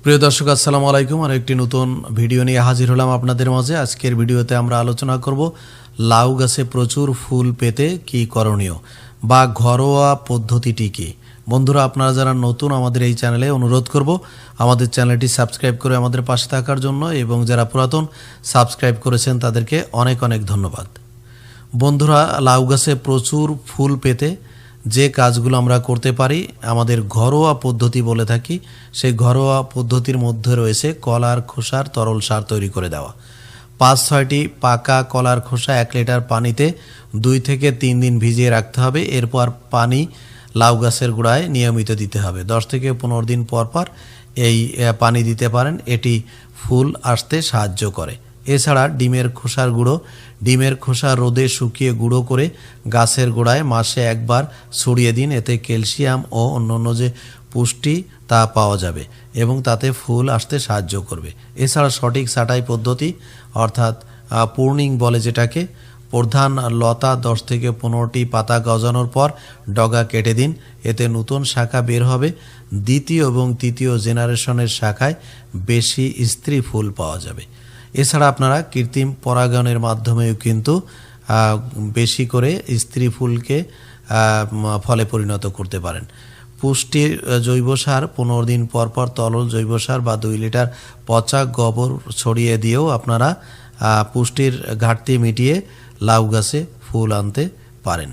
প্রিয় দর্শক আসসালামু আলাইকুম। আর একটি নতুন ভিডিও নিয়ে হাজির হলাম আপনাদের মাঝে। আজকের ভিডিওতে আমরা আলোচনা করব লাউ গাছে প্রচুর ফুল পেতে কি করণীয় বা ঘরোয়া পদ্ধতিটি কি। বন্ধুরা, আপনারা যারা নতুন আমাদের এই চ্যানেলে, অনুরোধ করব আমাদের চ্যানেলটি সাবস্ক্রাইব করে আমাদের পাশে থাকার জন্য, এবং যারা পুরাতন সাবস্ক্রাইব করেছেন তাদেরকে অনেক অনেক ধন্যবাদ। বন্ধুরা, লাউ গাছে প্রচুর ফুল পেতে যে কাজগুলো আমরা করতে পারি আমাদের ঘরোয়া পদ্ধতি বলে থাকি, সেই ঘরোয়া পদ্ধতির মধ্যে রয়েছে কলার খোসার তরল সার তৈরি করে দেওয়া। ৫-৬টি পাকা কলার খোসা ১ লিটার পানিতে ২ থেকে ৩ দিন ভিজিয়ে রাখতে হবে। এরপর পানি লাউ গাছের গোড়ায় নিয়মিত দিতে হবে। ১০ থেকে ১৫ দিন পর পর এই পানি দিতে পারেন, এটি ফুল আসতে সাহায্য করে। এছাড়া ডিমের খোসার গুঁড়ো, ডিমের খোসা রোদে শুকিয়ে গুঁড়ো করে গাছের গোড়ায় মাসে একবার ছড়িয়ে দিন। এতে ক্যালসিয়াম ও অন্যান্য যে পুষ্টি তা পাওয়া যাবে এবং তাতে ফুল আসতে সাহায্য করবে। এছাড়া সঠিক ছাঁটাই পদ্ধতি, অর্থাৎ প্রুনিং বলে যেটাকে, প্রধান লতা ১০ থেকে ১৫টি পাতা গজানোর পর ডগা কেটে দিন। এতে নতুন শাখা বের হবে। দ্বিতীয় এবং তৃতীয় জেনারেশনের শাখায় বেশি স্ত্রী ফুল পাওয়া যাবে। এছাড়া আপনারা কৃত্রিম পরাগায়নের মাধ্যমেও কিন্তু বেশি করে স্ত্রী ফুলকে ফলে পরিণত করতে পারেন। পুষ্টির জৈব সার ১৫ দিন পর পর তরল জৈব সার বা ২ লিটার পচা গোবর ছড়িয়ে দিয়েও আপনারা পুষ্টির ঘাটতি মিটিয়ে লাউ গাছে ফুল আনতে পারেন।